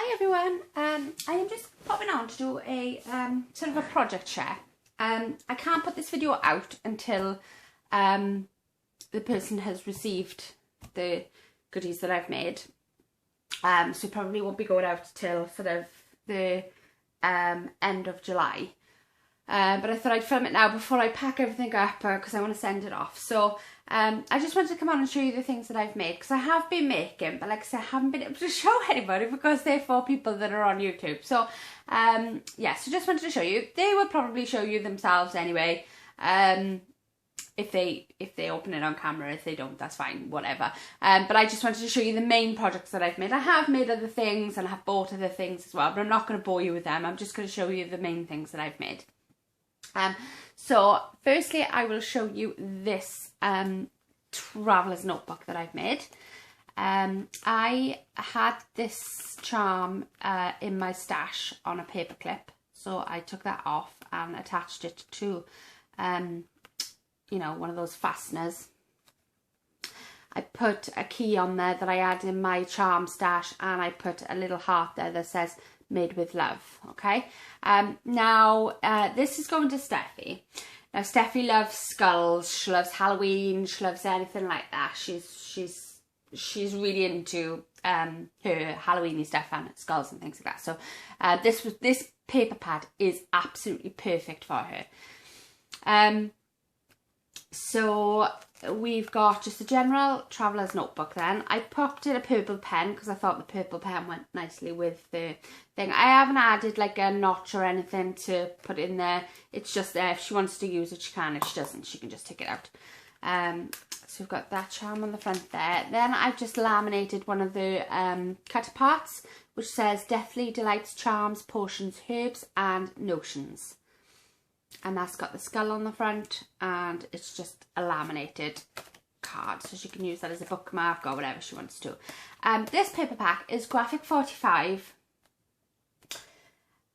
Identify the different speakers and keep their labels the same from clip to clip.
Speaker 1: Hi everyone, I am just popping on to do a sort of a project share. I can't put this video out until the person has received the goodies that I've made. So it probably won't be going out till sort of the end of July. But I thought I'd film it now before I pack everything up because I want to send it off. So I just wanted to come on and show you the things that I've made because I have been making, but like I said, I haven't been able to show anybody because they're for people that are on YouTube. So yeah, so just wanted to show you. They will probably show you themselves anyway. If they open it on camera. If they don't, that's fine, whatever. But I just wanted to show you the main projects that I've made. I have made other things and I have bought other things as well, but I'm not going to bore you with them. I'm just going to show you the main things that I've made. So firstly I will show you this traveller's notebook that I've made. I had this charm in my stash on a paper clip, so I took that off and attached it to you know, one of those fasteners. I put a key on there that I had in my charm stash, and I put a little heart there that says made with love. Okay, now this is going to Steffi. Now Steffi loves skulls, she loves Halloween, she loves anything like that. She's really into her Halloweeny stuff and skulls and things like that. So this paper pad is absolutely perfect for her. So we've got just a general traveller's notebook then. I popped in a purple pen because I thought the purple pen went nicely with the thing. I haven't added like a notch or anything to put in there. It's just there. If she wants to use it, she can. If she doesn't, she can just take it out. So we've got that charm on the front there. Then I've just laminated one of the cut parts, which says Deathly Delights, Charms, Potions, Herbs and Notions. And that's got the skull on the front, and it's just a laminated card, so she can use that as a bookmark or whatever she wants to. This paper pack is Graphic 45.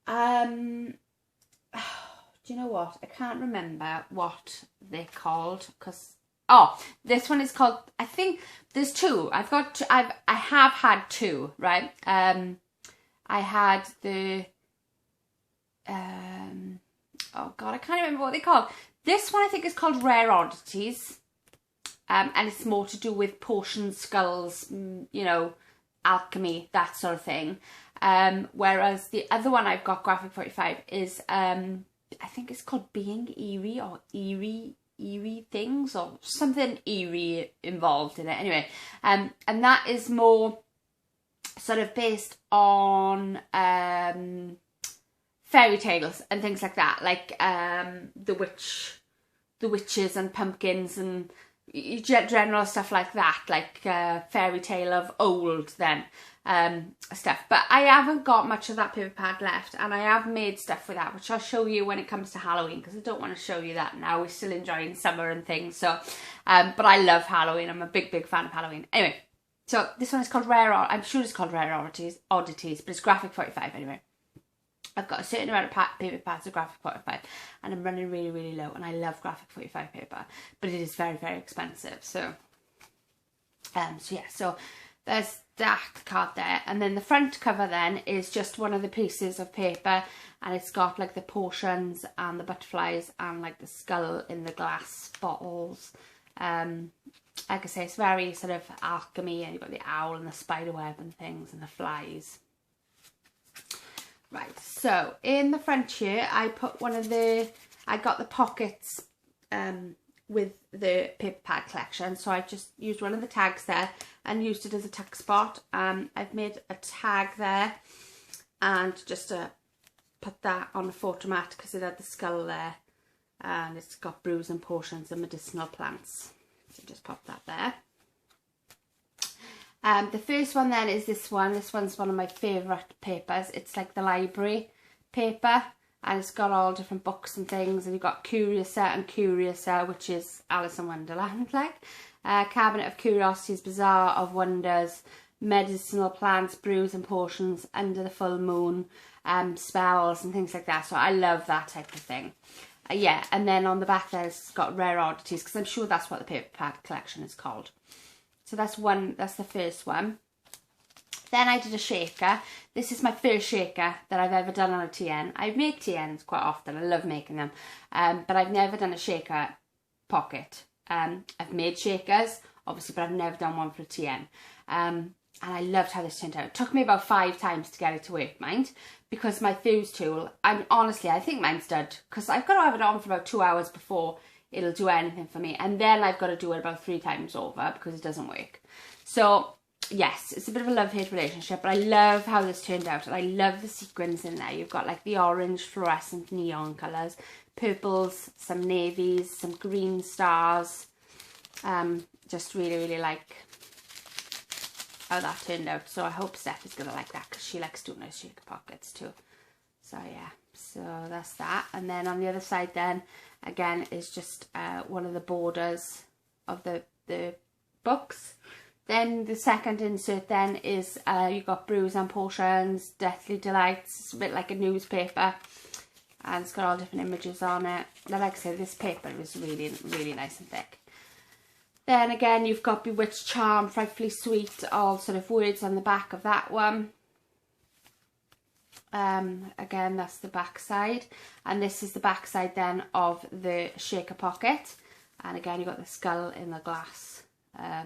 Speaker 1: Do you know what? I can't remember what they're called because this one is called. I think there's two. I have had two, right? I had the oh god, I can't remember what they're called. This one I think is called Rare Oddities. And it's more to do with potions, skulls, you know, alchemy, that sort of thing. Whereas the other one I've got, Graphic 45, is I think it's called Being Eerie or Eerie Things or something eerie involved in it. Anyway, and that is more sort of based on fairy tales and things like that, like the witches and pumpkins and general stuff like that, like fairy tale of old then stuff. But I haven't got much of that paper pad left, and I have made stuff with that, which I'll show you when it comes to Halloween, because I don't want to show you that now. We're still enjoying summer and things. So but I love Halloween. I'm a big fan of Halloween. Anyway, so this one is called I'm sure it's called Rare Oddities, but it's Graphic 45 anyway. I've got a certain amount of paper pads of Graphic 45 and I'm running really low, and I love Graphic 45 paper, but it is very expensive. So so yeah, so there's that card there, and then the front cover then is just one of the pieces of paper, and it's got like the potions and the butterflies and like the skull in the glass bottles. Like I say, it's very sort of alchemy, and you've got the owl and the spider web and things and the flies. Right, so in the front here, I put I got the pockets with the paper pad collection. So I just used one of the tags there and used it as a tuck spot. I've made a tag there and just put that on the photo mat because it had the skull there. And it's got brews and potions and medicinal plants. So just pop that there. The first one then is this one. This one's one of my favourite papers. It's like the library paper, and it's got all different books and things, and you've got Curiouser and Curiouser, which is Alice in Wonderland, like. Cabinet of Curiosities, Bazaar of Wonders, medicinal plants, brews and potions, Under the Full Moon, spells and things like that. So I love that type of thing. Yeah, and then on the back there it's got Rare Oddities, because I'm sure that's what the paper pad collection is called. So that's the first one. Then I did a shaker. This is my first shaker that I've ever done on a TN. I make TNs quite often. I love making them. But I've never done a shaker pocket. I've made shakers, obviously, but I've never done one for a TN. And I loved how this turned out. It took me about 5 times to get it to work, mind, because my fuse tool, honestly, I think mine's done, because I've got to have it on for about 2 hours before it'll do anything for me. And then I've got to do it about 3 times over because it doesn't work. So yes, it's a bit of a love-hate relationship, but I love how this turned out, and I love the sequins in there. You've got like the orange fluorescent neon colours, purples, some navies, some green stars. Just really, really like how that turned out. So I hope Steph is going to like that, because she likes doing those shaker pockets too. So yeah, so that's that. And then on the other side then, again, is just one of the borders of the books. Then the second insert then is you've got Brews and Potions, Deathly Delights. It's a bit like a newspaper, and it's got all different images on it. Now, like I said, this paper is really, really nice and thick. Then again, you've got Bewitched Charm, Frightfully Sweet, all sort of words on the back of that one. Again, that's the back side, and this is the back side then of the shaker pocket. And again, you've got the skull in the glass. I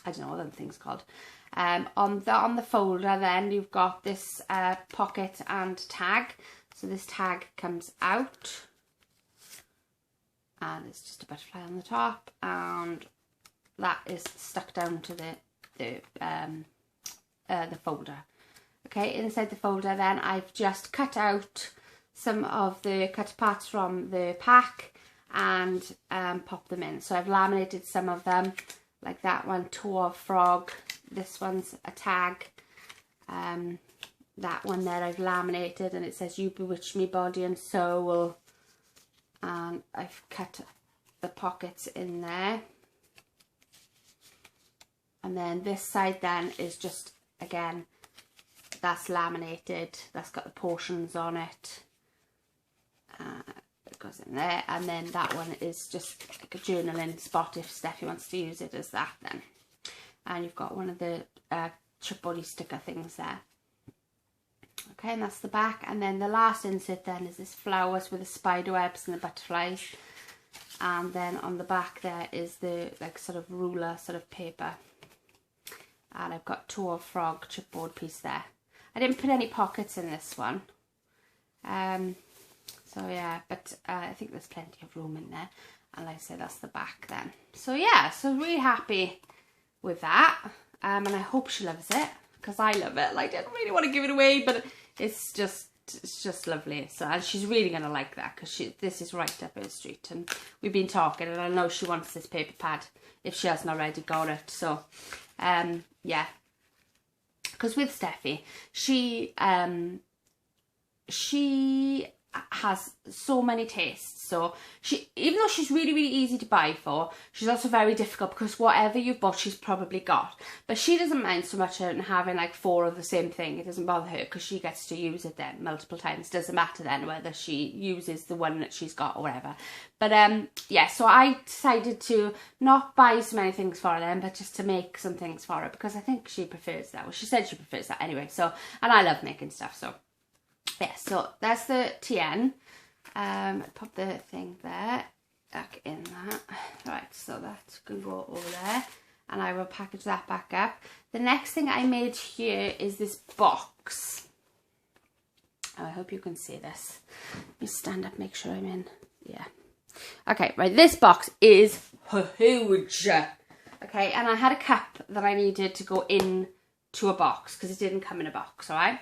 Speaker 1: don't know what that thing's called. On the folder then, you've got this pocket and tag. So this tag comes out, and it's just a butterfly on the top, and that is stuck down to the folder. Okay, inside the folder then, I've just cut out some of the cut parts from the pack and popped them in. So I've laminated some of them, like that one, Toe of Frog. This one's a tag. That one there I've laminated, and it says "You bewitched me body and soul." And I've cut the pockets in there. And then this side then is just, again, that's laminated. That's got the portions on it. It goes in there. And then that one is just like a journaling spot if Steffi wants to use it as that then. And you've got one of the chipboard sticker things there. Okay, and that's the back. And then the last insert then is this flowers with the spider webs and the butterflies. And then on the back there is the like sort of ruler sort of paper. And I've got Toe of Frog chipboard piece there. I didn't put any pockets in this one. So yeah, but I think there's plenty of room in there. And like I said, that's the back then. So yeah, so really happy with that. And I hope she loves it, because I love it. Like, I don't really want to give it away, but it's just lovely. So, and she's really going to like that, because this is right up her street. And we've been talking, and I know she wants this paper pad if she hasn't already got it. So, yeah. Because with Steffi, she has so many tastes. So even though she's really, really easy to buy for, she's also very difficult, because whatever you've bought, she's probably got. But she doesn't mind so much having like 4 of the same thing. It doesn't bother her, because she gets to use it then multiple times. Doesn't matter then whether she uses the one that she's got or whatever. But yeah, so I decided to not buy so many things for them, but just to make some things for her, because I think she prefers that. Well, she said she prefers that anyway. So, and I love making stuff, so yeah, so that's the TN. Pop the thing there, back in that. Right, so that can go over there, and I will package that back up. The next thing I made here is this box. Oh, I hope you can see this. Let me stand up, make sure I'm in. Yeah. Okay, right, this box is huge. Okay, and I had a cup that I needed to go in to a box, because it didn't come in a box, alright?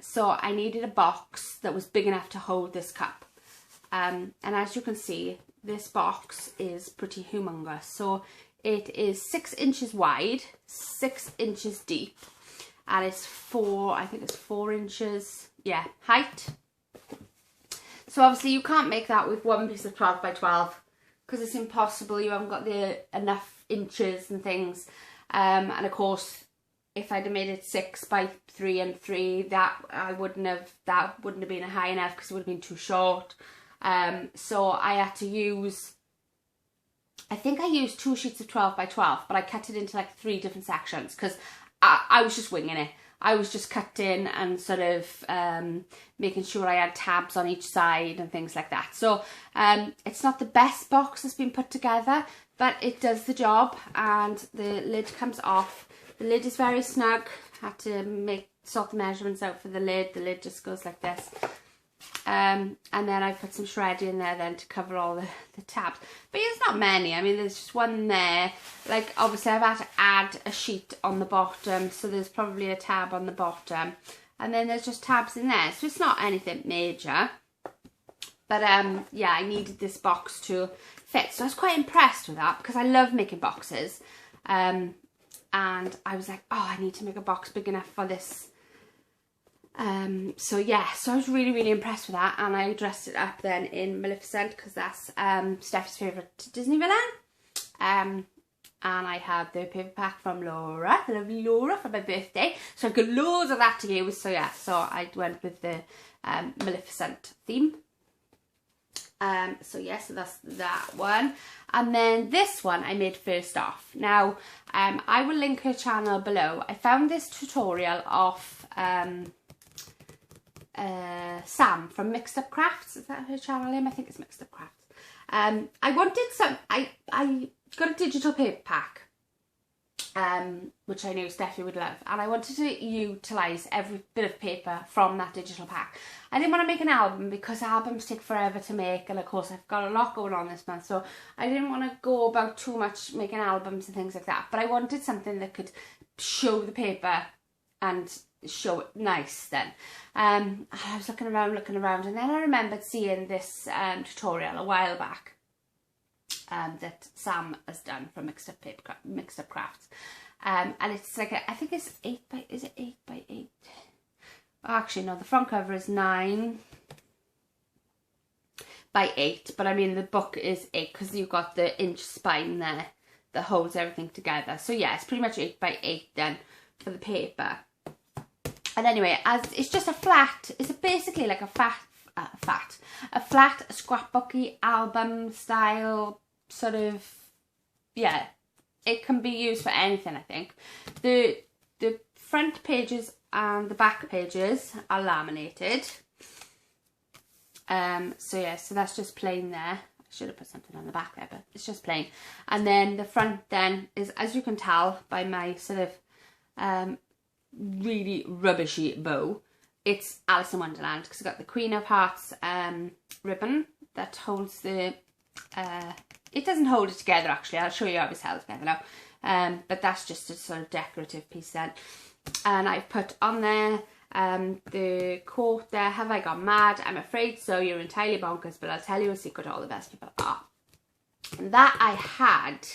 Speaker 1: So I needed a box that was big enough to hold this cup. And as you can see, this box is pretty humongous. So it is 6 inches wide, 6 inches deep, and it's I think it's 4 inches, yeah, height. So obviously you can't make that with one piece of 12 by 12, because it's impossible. You haven't got enough inches and things. And of course, if I'd have made it 6 by 3 and 3, that wouldn't have been high enough, because it would have been too short. So I had to use, I think I used 2 sheets of 12 by 12, but I cut it into like 3 different sections, because I was just winging it. I was just cutting and sort of making sure I had tabs on each side and things like that. So it's not the best box that's been put together, but it does the job, and the lid comes off. The lid is very snug. Had to sort the measurements out for the lid. The lid just goes like this. And then I put some shreddy in there then to cover all the tabs. But there's not many. I mean, there's just one there. Like, obviously I've had to add a sheet on the bottom, so there's probably a tab on the bottom. And then there's just tabs in there. So it's not anything major. But yeah, I needed this box to fit. So I was quite impressed with that, because I love making boxes. And I was like, oh, I need to make a box big enough for this. So yeah, so I was really, really impressed with that, and I dressed it up then in Maleficent, because that's Steph's favourite Disney villain. And I had the paper pack from Laura, the lovely Laura, for my birthday, so I've got loads of that to use. So yeah, so I went with the Maleficent theme. So yeah, so that's that one. And then this one I made first off. Now, I will link her channel below. I found this tutorial off Sam from Mixed Up Crafts. Is that her channel name? I think it's Mixed Up Crafts. I wanted some, I got a digital paper pack, which I knew Steffi would love, and I wanted to utilise every bit of paper from that digital pack. I didn't want to make an album, because albums take forever to make, and of course I've got a lot going on this month, so I didn't want to go about too much making albums and things like that, but I wanted something that could show the paper and show it nice then. I was looking around, and then I remembered seeing this tutorial a while back that Sam has done from Mixed Up Crafts, and it's like I think it's 8 by, is it 8 by 8? Actually no, the front cover is 9 by 8, but I mean the book is 8, because you've got the inch spine there that holds everything together. So yeah, it's pretty much 8 by 8 then for the paper. And anyway, as it's just a flat, it's basically like a flat scrapbooky album style sort of, yeah, it can be used for anything, I think. The front pages and the back pages are laminated. So yeah, so that's just plain there. I should have put something on the back there, but it's just plain. And then the front then is, as you can tell by my sort of really rubbishy bow, it's Alice in Wonderland, because I've got the Queen of Hearts ribbon that holds the it doesn't hold it together actually, I'll show you how it's held together now, but that's just a sort of decorative piece then. And I've put on there the quote there, have I gone mad? I'm afraid so, you're entirely bonkers, but I'll tell you a secret, all the best people are. And that I had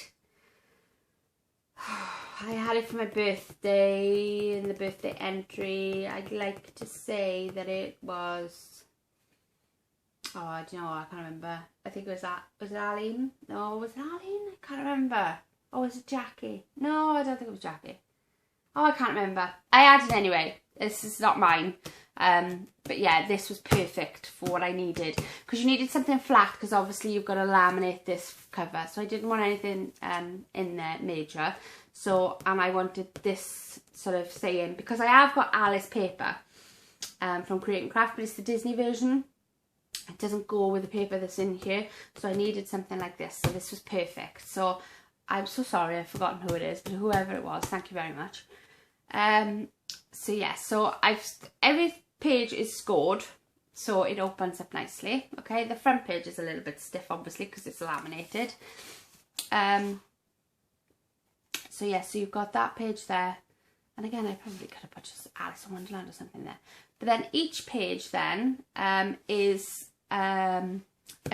Speaker 1: it for my birthday, in the birthday entry. I'd like to say that it was, oh, do you know what, I can't remember. I think it was that, was it Aline? No, was it Aline? I can't remember. Or was it Jackie? No, I don't think it was Jackie. Oh, I can't remember. I had it anyway. This is not mine. But yeah, this was perfect for what I needed. Because you needed something flat, because obviously you've got to laminate this cover. So I didn't want anything in there major. So, and I wanted this sort of saying, because I have got Alice paper from Create and Craft, but it's the Disney version. It doesn't go with the paper that's in here. So I needed something like this. So this was perfect. So I'm so sorry, I've forgotten who it is, but whoever it was, thank you very much. So yeah, so every page is scored, so it opens up nicely. Okay, the front page is a little bit stiff, obviously, because it's laminated. So yeah, so you've got that page there, and again, I probably could have put just Alice in Wonderland or something there. But then each page then is a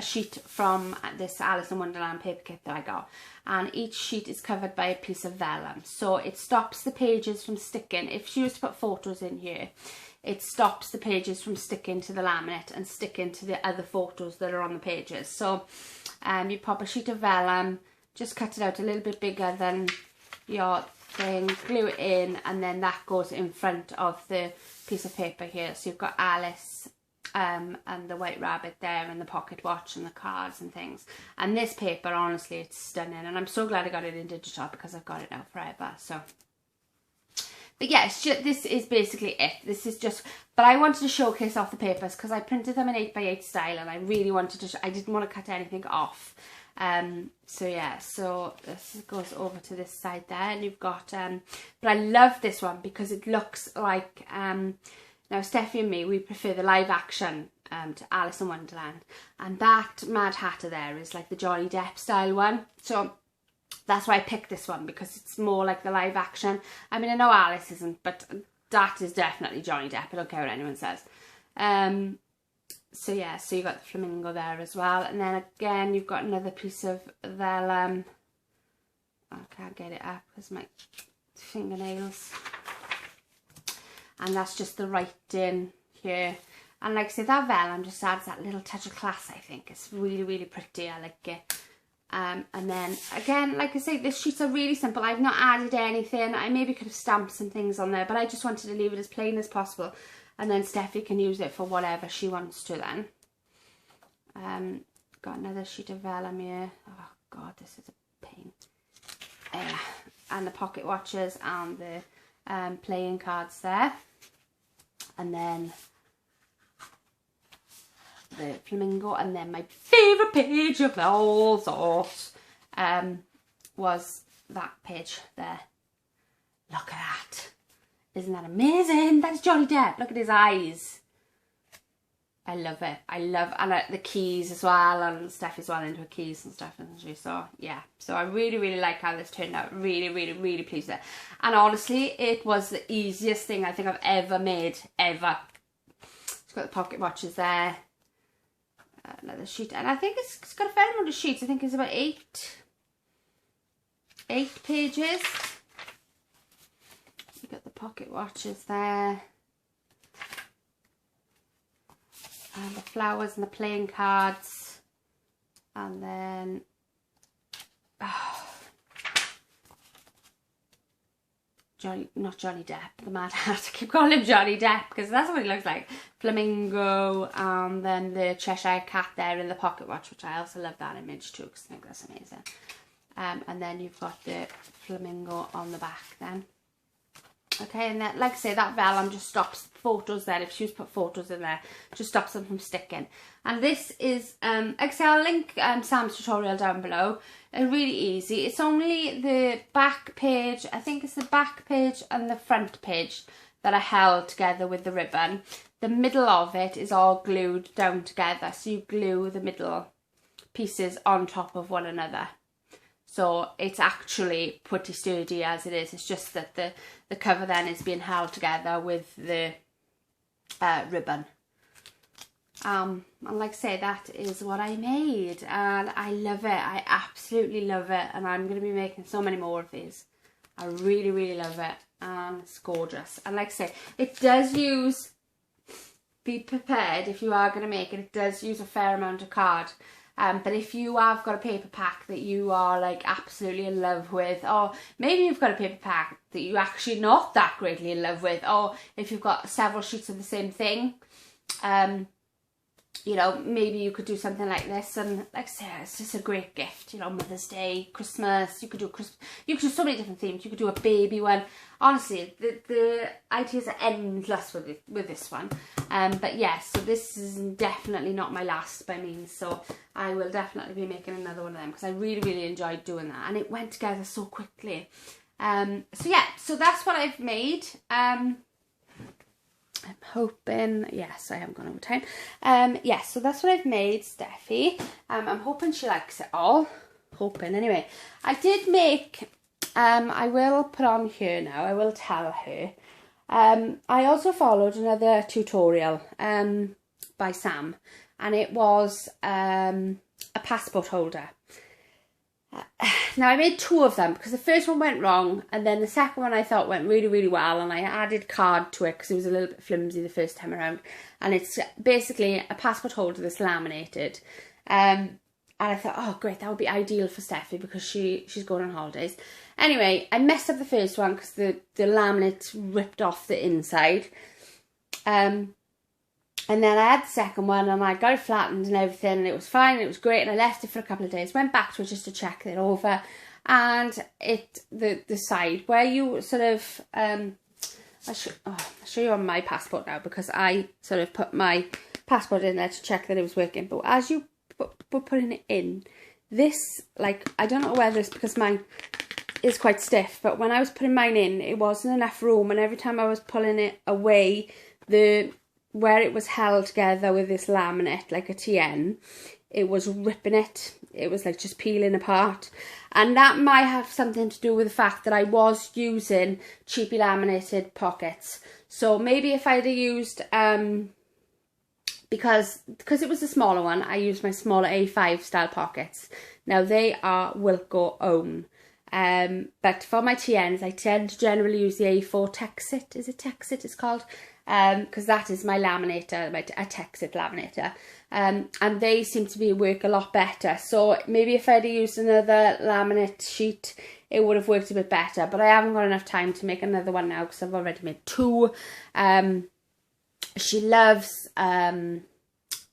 Speaker 1: sheet from this Alice in Wonderland paper kit that I got, and each sheet is covered by a piece of vellum, so it stops the pages from sticking. If she was to put photos in here, it stops the pages from sticking to the laminate and sticking to the other photos that are on the pages. So you pop a sheet of vellum, just cut it out a little bit bigger than your thing, glue it in, and then that goes in front of the piece of paper here. So you've got Alice and the White Rabbit there, and the pocket watch and the cards and things. And this paper, honestly, it's stunning, and I'm so glad I got it in digital, because I've got it now forever. So But yes, this is basically it. This is just, but I wanted to showcase off the papers because I printed them in 8x8 style, and I really wanted to, I didn't want to cut anything off. So yeah, so this goes over to this side there, and you've got, but I love this one because it looks like, now Steffi and me, we prefer the live action to Alice in Wonderland, and that Mad Hatter there is like the Johnny Depp style one. So that's why I picked this one, because it's more like the live action. I mean, I know Alice isn't, but that is definitely Johnny Depp. I don't care what anyone says. So yeah, so you've got the flamingo there as well. And then again, you've got another piece of vellum. I can't get it up because my fingernails. And that's just the writing here. And like I said, that vellum just adds that little touch of class, I think. It's really, really pretty. I like it. And then again, like I say, the sheets are really simple. I've not added anything. I maybe could have stamped some things on there, but I just wanted to leave it as plain as possible. And then Steffi can use it for whatever she wants to then. Got another sheet of vellum here. Oh God, this is a pain. And the pocket watches and the playing cards there. And then the flamingo, and then my favourite page of all sorts was that page there. Look at that. Isn't that amazing? That's Johnny Depp. Look at his eyes. I love it. I love, and the keys as well, and Steph is well into her keys and stuff, isn't she? So yeah, so I really, really like how this turned out. Really, really, really pleased with it. And honestly, it was the easiest thing I think I've ever made, ever. It's got the pocket watches there. Another sheet, and I think it's got a fair amount of sheets. I think it's about eight pages. You got the pocket watches there, and the flowers and the playing cards, and then not Johnny Depp, the Mad Hatter. I keep calling him Johnny Depp because that's what he looks like. Flamingo, and then the Cheshire Cat there in the pocket watch, which I also love that image too because I think that's amazing. And then you've got the flamingo on the back then. Okay, and then, like I say, that vellum just stops photos there. If she's put photos in there, just stops them from sticking. And this is, like I say, I'll link Sam's tutorial down below. Really easy. It's only the back page, I think it's the back page and the front page that are held together with the ribbon. The middle of it is all glued down together. So you glue the middle pieces on top of one another. So it's actually pretty sturdy as it is. It's just that the cover then is being held together with the ribbon. And like I say, that is what I made. And I love it. I absolutely love it. And I'm going to be making so many more of these. I really, really love it. And it's gorgeous. And like I say, it does use, be prepared if you are going to make it. It does use a fair amount of card. But if you have got a paper pack that you are like absolutely in love with, or maybe you've got a paper pack that you're actually not that greatly in love with, or if you've got several sheets of the same thing, you know, maybe you could do something like this. And like I say, it's just a great gift, you know, Mother's Day, Christmas, you could do Christmas, you could do so many different themes. You could do a baby one. Honestly, the ideas are endless with this one. But yeah, so this is definitely not my last by means. So I will definitely be making another one of them because I really, really enjoyed doing that. And it went together so quickly. So yeah, so that's what I've made. I'm hoping, yes, I haven't gone over time. Yes, so that's what I've made, Steffi. I'm hoping she likes it all. Hoping, anyway. I did make, I will put on here now, I will tell her. I also followed another tutorial by Sam, and it was a passport holder. Now I made two of them because the first one went wrong, and then the second one I thought went really, really well, and I added card to it because it was a little bit flimsy the first time around. And it's basically a passport holder that's laminated. And I thought, oh great, that would be ideal for Steffi because she's going on holidays. Anyway, I messed up the first one because the laminate ripped off the inside. And then I had the second one and I got it flattened and everything, and it was fine, it was great, and I left it for a couple of days, went back to it just to check it over, and the side where you sort of I'll show you on my passport now, because I sort of put my passport in there to check that it was working. But as you were putting it in, this, like, I don't know whether it's because mine is quite stiff, but when I was putting mine in, it wasn't enough room, and every time I was pulling it away, where it was held together with this laminate, like a TN, it was ripping it. It was like just peeling apart. And that might have something to do with the fact that I was using cheaply laminated pockets. So maybe if I'd have used, because it was a smaller one, I used my smaller A5 style pockets. Now they are Wilko own. But for my TNs, I tend to generally use the A4 Texit. Is it Texit it's called? Because that is my laminator, a Texit laminator. And they seem to work a lot better. So maybe if I'd used another laminate sheet, it would have worked a bit better. But I haven't got enough time to make another one now, because I've already made 2. She loves The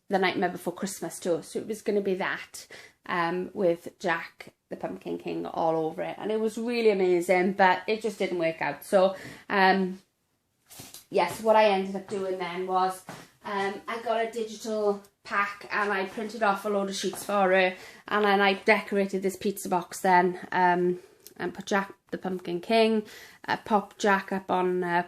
Speaker 1: Nightmare Before Christmas too. So it was going to be that, with Jack the Pumpkin King all over it. And it was really amazing, but it just didn't work out. So, yes, what I ended up doing then was I got a digital pack and I printed off a load of sheets for her, and then I decorated this pizza box then, and put Jack the Pumpkin King, popped Jack up on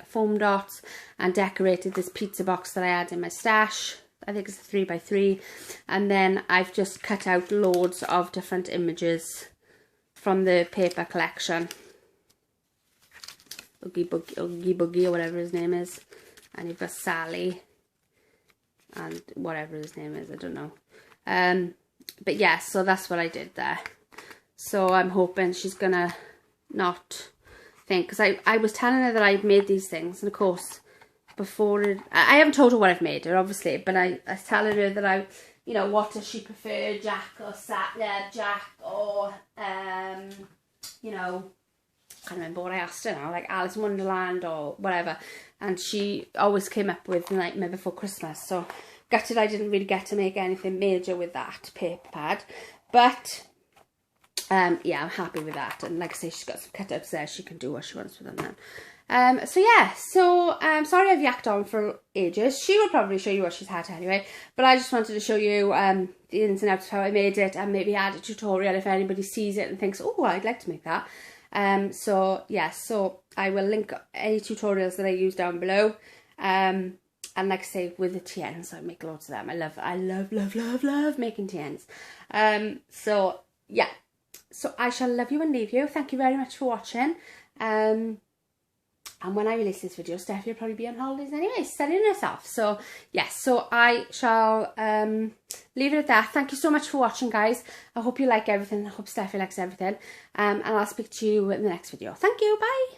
Speaker 1: foam dots, and decorated this pizza box that I had in my stash. I think it's a 3x3, and then I've just cut out loads of different images from the paper collection. Oogie Boogie or whatever his name is, and you've got Sally and whatever his name is, I don't know. But yeah, so that's what I did there. So I'm hoping she's gonna not think, because I was telling her that I'd made these things, and of course I haven't told her what I've made her, obviously, but I was telling her that you know, what does she prefer, Jack or you know, I can't remember what I asked her now, like Alice in Wonderland or whatever, and she always came up with The Nightmare Before Christmas. So gutted I didn't really get to make anything major with that paper pad, but yeah, I'm happy with that. And like I say, she's got some cutouts there, she can do what she wants with them then. So yeah, so sorry I've yacked on for ages. She will probably show you what she's had anyway, but I just wanted to show you the ins and outs of how I made it, and maybe add a tutorial if anybody sees it and thinks, oh, I'd like to make that. So yeah, so I will link any tutorials that I use down below, and like I say, with the TNs, I make loads of them. I love making TNs. So yeah, so I shall love you and leave you. Thank you very much for watching. And when I release this video, Steffi will probably be on holidays anyway, studying herself. So yes, so I shall leave it at that. Thank you so much for watching, guys. I hope you like everything. I hope Steffi likes everything. And I'll speak to you in the next video. Thank you. Bye.